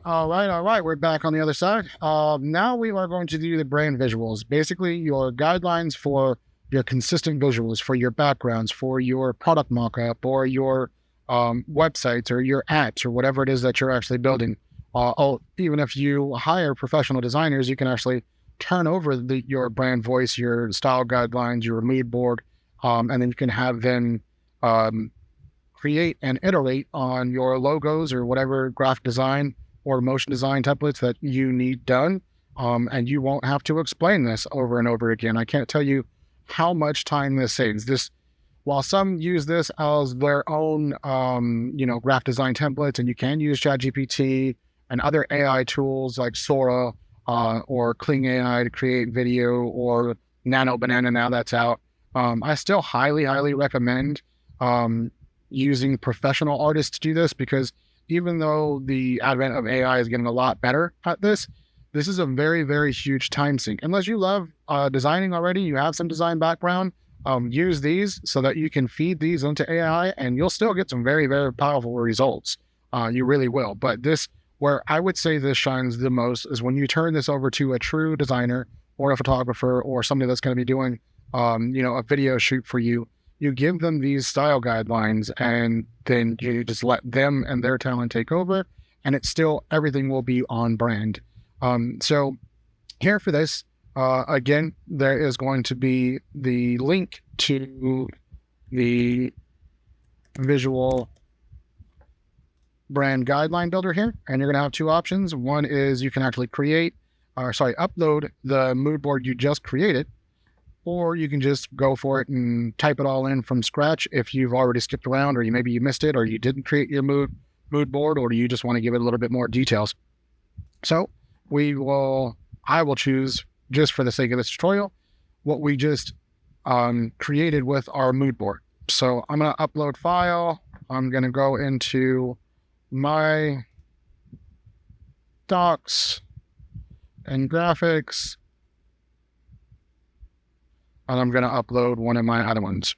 All right. We're back on the other side. Now we are going to do the brand visuals, basically your guidelines for your consistent visuals, for your backgrounds, for your product mockup, or your websites, or your apps, or whatever it is that you're actually building. Even if you hire professional designers, you can actually turn over your brand voice, your style guidelines, your mood board, and then you can have them um, create and iterate on your logos or whatever graphic design or motion design templates that you need done. And you won't have to explain this over and over again. I can't tell you how much time this saves. While some use this as their own, graphic design templates, and you can use ChatGPT and other AI tools like Sora or Kling AI to create video, or Nano Banana now that's out. I still highly, highly recommend using professional artists to do this, because even though the advent of AI is getting a lot better at this is a very, very huge time sink. Unless you love designing already, you have some design background, use these so that you can feed these into AI, and you'll still get some very, very powerful results. You really will. But where I would say this shines the most is when you turn this over to a true designer or a photographer or somebody that's going to be doing, a video shoot for you. You give them these style guidelines, and then you just let them and their talent take over, and it's still, everything will be on brand. So here for this, again, there is going to be the link to the visual brand guideline builder here, and you're going to have two options. One is you can actually upload the mood board you just created, or you can just go for it and type it all in from scratch if you've already skipped around, or maybe you missed it, or you didn't create your mood board, or you just want to give it a little bit more details. So I will choose, just for the sake of this tutorial, what we just created with our mood board. So I'm going to upload file. I'm going to go into my docs and graphics, and I'm going to upload one of my other ones.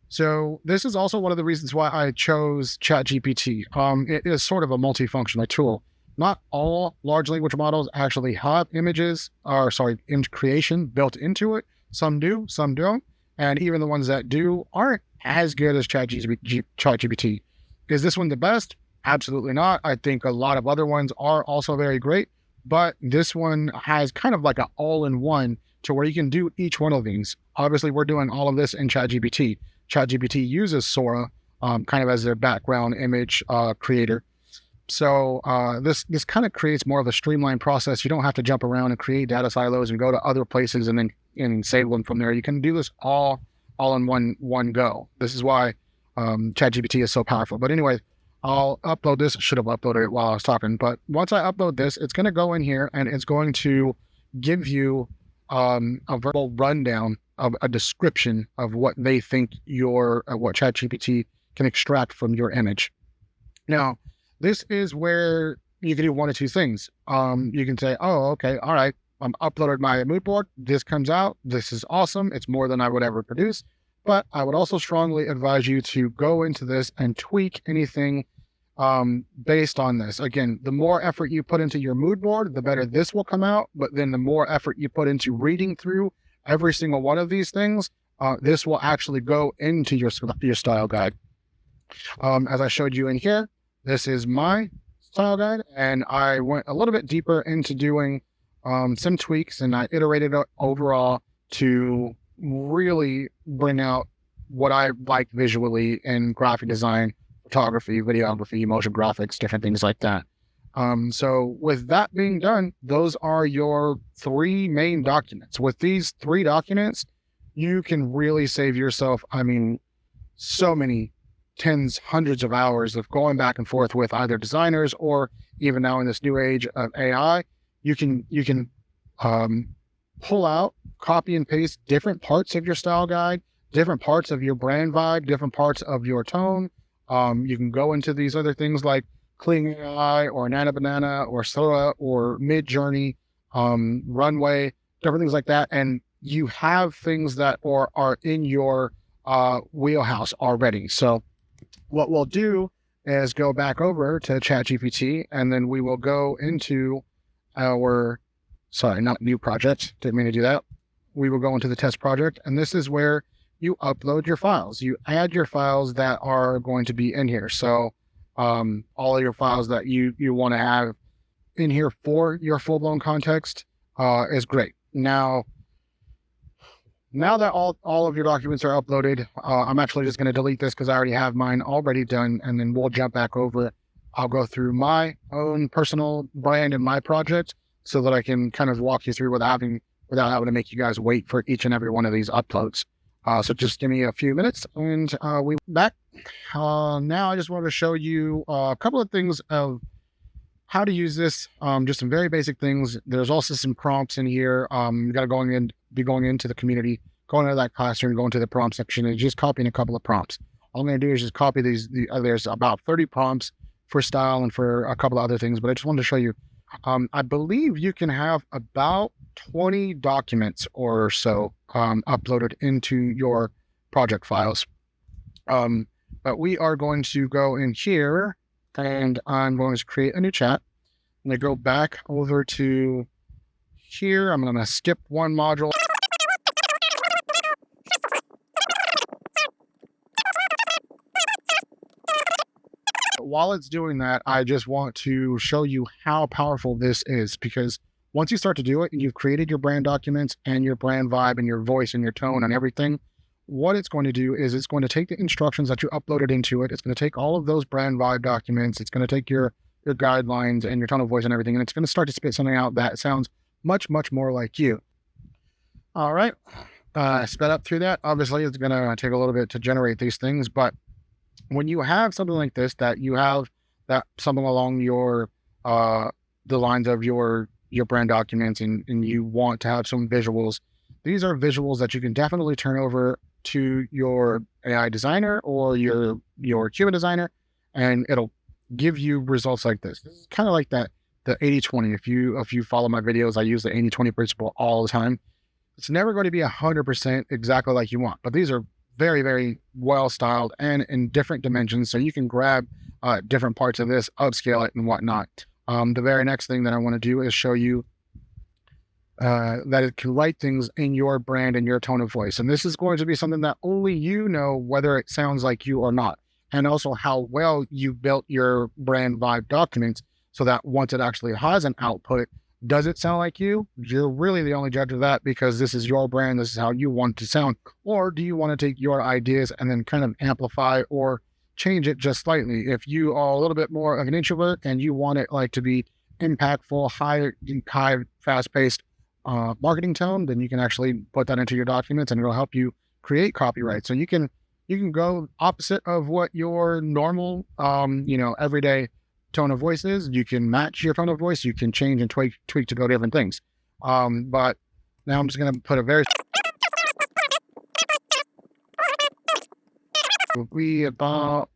So this is also one of the reasons why I chose ChatGPT. It is sort of a multifunctional tool. Not all large language models actually have image creation built into it. Some do, some don't. And even the ones that do aren't as good as ChatGPT. Is this one the best? Absolutely not. I think a lot of other ones are also very great, but this one has kind of like an all-in-one to where you can do each one of these. Obviously, we're doing all of this in ChatGPT. ChatGPT uses Sora kind of as their background image creator. So this kind of creates more of a streamlined process. You don't have to jump around and create data silos and go to other places and then save them from there. You can do this all in one go. This is why ChatGPT is so powerful. But anyway, I'll upload this. I should have uploaded it while I was talking. But once I upload this, it's going to go in here and it's going to give you a verbal rundown of a description of what they think what ChatGPT can extract from your image. Now, this is where you can do one of two things. You can say, oh, okay, all right, I'm uploaded my mood board. This comes out. This is awesome. It's more than I would ever produce. But I would also strongly advise you to go into this and tweak anything based on this. Again, the more effort you put into your mood board, the better this will come out. But then the more effort you put into reading through every single one of these things, this will actually go into your style guide. As I showed you in here, this is my style guide, and I went a little bit deeper into doing some tweaks, and I iterated overall to really bring out what I like visually in graphic design, photography, videography, motion graphics, different things like that. So with that being done, those are your three main documents. With these three documents, you can really save yourself, so many tens, hundreds of hours of going back and forth with either designers, or even now in this new age of AI, you can pull out, copy and paste different parts of your style guide, different parts of your brand vibe, different parts of your tone. You can go into these other things like Kling AI or Nano Banana or Sora or Mid Journey, Runway, different things like that. And you have things that are in your wheelhouse already. So what we'll do is go back over to ChatGPT, and then we will go into our, sorry, not new project, didn't mean to do that. We will go into the test project, and this is where you upload your files. You add your files that are going to be in here. So all of your files that you want to have in here for your full-blown context is great. Now that all of your documents are uploaded, I'm actually just going to delete this because I already have mine already done, and then we'll jump back over. I'll go through my own personal brand and my project so that I can kind of walk you through without having to make you guys wait for each and every one of these uploads. So just give me a few minutes and we'll be back. Now I just want to show you a couple of things of how to use this. Just some very basic things. There's also some prompts in here. You got to be going into the community, going into that classroom, going to the prompt section, and just copying a couple of prompts. All I'm going to do is just copy these. There's about 30 prompts for style and for a couple of other things, but I just wanted to show you. I believe you can have about 20 documents or so uploaded into your project files. But we are going to go in here, and I'm going to create a new chat. I'm going to go back over to here. I'm going to skip one module. While it's doing that, I just want to show you how powerful this is, because once you start to do it and you've created your brand documents and your brand vibe and your voice and your tone and everything, what it's going to do is it's going to take the instructions that you uploaded into it. It's going to take all of those brand vibe documents. It's going to take your guidelines and your tone of voice and everything, and it's going to start to spit something out that sounds much, much more like you. All right. Sped up through that. Obviously, it's going to take a little bit to generate these things, but when you have something like this, that you have that something along your the lines of your brand documents, and you want to have some visuals, these are visuals that you can definitely turn over to your AI designer or your human designer, and it'll give you results like this. This is kind of like the 80-20. If you follow my videos, I use the 80-20 principle all the time. It's never going to be 100% exactly like you want, but these are very, very well styled and in different dimensions. So you can grab different parts of this, upscale it and whatnot. The very next thing that I want to do is show you that it can write things in your brand and your tone of voice. And this is going to be something that only you know whether it sounds like you or not. And also how well you built your brand vibe documents so that once it actually has an output, does it sound like you? You're really the only judge of that, because this is your brand. This is how you want to sound. Or do you want to take your ideas and then kind of amplify or change it just slightly? If you are a little bit more of an introvert and you want it like to be impactful, high, fast-paced marketing tone, then you can actually put that into your documents and it'll help you create copyright. So you can go opposite of what your normal, everyday tone of voice is. You can match your tone of voice. You can change and tweak to go different things. But now I'm just going to put a very be about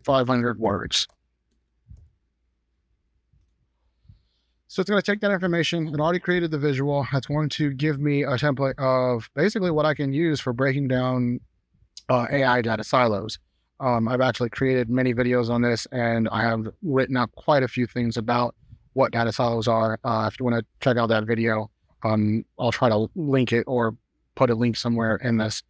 500 words. So it's going to take that information. It already created the visual. It's going to give me a template of basically what I can use for breaking down AI data silos. I've actually created many videos on this, and I have written up quite a few things about what data silos are. If you want to check out that video, I'll try to link it or put a link somewhere in this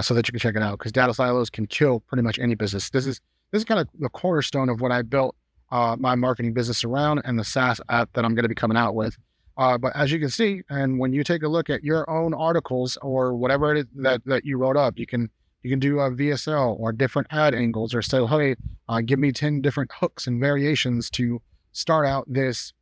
so that you can check it out, because data silos can kill pretty much any business. This is kind of the cornerstone of what I built my marketing business around, and the SaaS app that I'm going to be coming out with. But as you can see, and when you take a look at your own articles or whatever it is that you wrote up, you can do a VSL or different ad angles, or say, hey, give me 10 different hooks and variations to start out this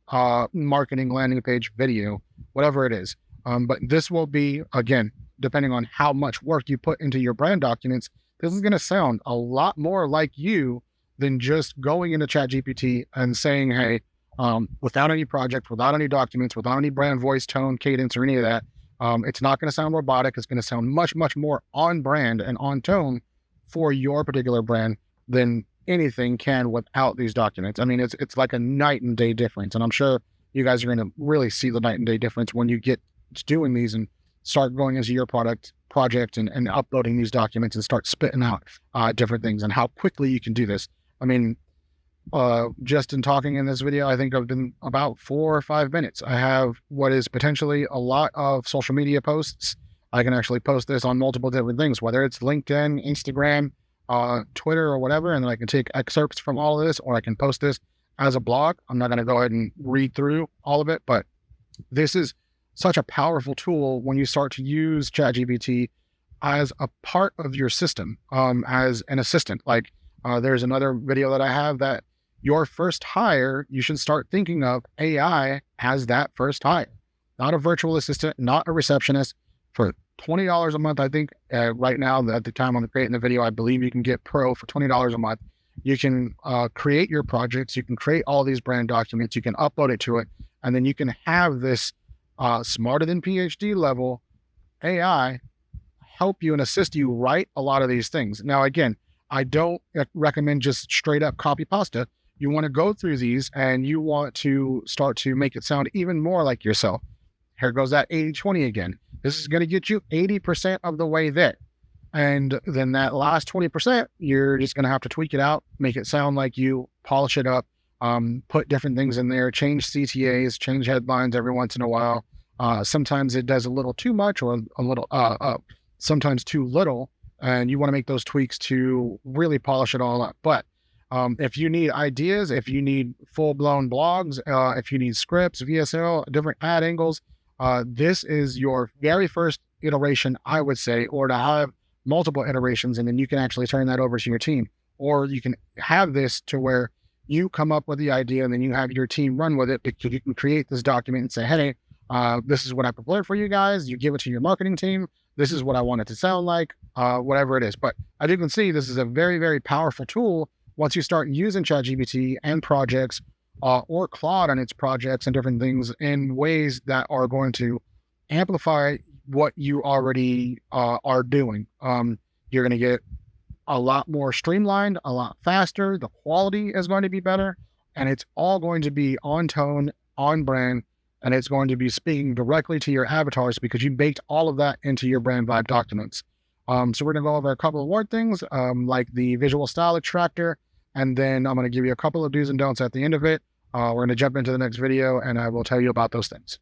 marketing landing page video, whatever it is. But this will be, again, depending on how much work you put into your brand documents, this is going to sound a lot more like you than just going into ChatGPT and saying, hey, without any project, without any documents, without any brand voice, tone, cadence, or any of that, it's not going to sound robotic. It's going to sound much, much more on brand and on tone for your particular brand than anything can without these documents. I mean, it's like a night and day difference. And I'm sure you guys are going to really see the night and day difference when you get to doing these and start going into your project and uploading these documents and start spitting out different things and how quickly you can do this. I mean, just in talking in this video, I think I've been about 4 or 5 minutes. I have what is potentially a lot of social media posts. I can actually post this on multiple different things, whether it's LinkedIn, Instagram, Twitter, or whatever. And then I can take excerpts from all of this, or I can post this as a blog. I'm not going to go ahead and read through all of it, but this is such a powerful tool when you start to use ChatGPT as a part of your system, as an assistant. Like there's another video that I have that your first hire, you should start thinking of AI as that first hire, not a virtual assistant, not a receptionist. For $20 a month, I think right now, at the time I'm creating the video, I believe you can get Pro for $20 a month. You can create your projects. You can create all these brand documents. You can upload it to it. And then you can have this smarter than PhD level AI help you and assist you write a lot of these things. Now, again, I don't recommend just straight up copy pasta. You want to go through these and you want to start to make it sound even more like yourself. Here goes that 80-20 again. This is going to get you 80% of the way there. And then that last 20%, you're just going to have to tweak it out, make it sound like you, polish it up, put different things in there, change CTAs, change headlines every once in a while. Sometimes it does a little too much or a little, sometimes too little. And you want to make those tweaks to really polish it all up. But if you need ideas, if you need full-blown blogs, if you need scripts, VSL, different ad angles, this is your very first iteration, I would say, or to have multiple iterations, and then you can actually turn that over to your team. Or you can have this to where you come up with the idea and then you have your team run with it, because you can create this document and say, hey, this is what I prepared for you guys. You give it to your marketing team. This is what I want it to sound like, whatever it is. But as you can see, this is a very, very powerful tool once you start using ChatGPT and projects, or Claude on its projects and different things in ways that are going to amplify what you already are doing. You're going to get a lot more streamlined, a lot faster. The quality is going to be better, and it's all going to be on tone, on brand, and it's going to be speaking directly to your avatars because you baked all of that into your brand vibe documents. So we're going to go over a couple of more things, like the visual style extractor, and then I'm going to give you a couple of do's and don'ts at the end of it. We're going to jump into the next video, and I will tell you about those things.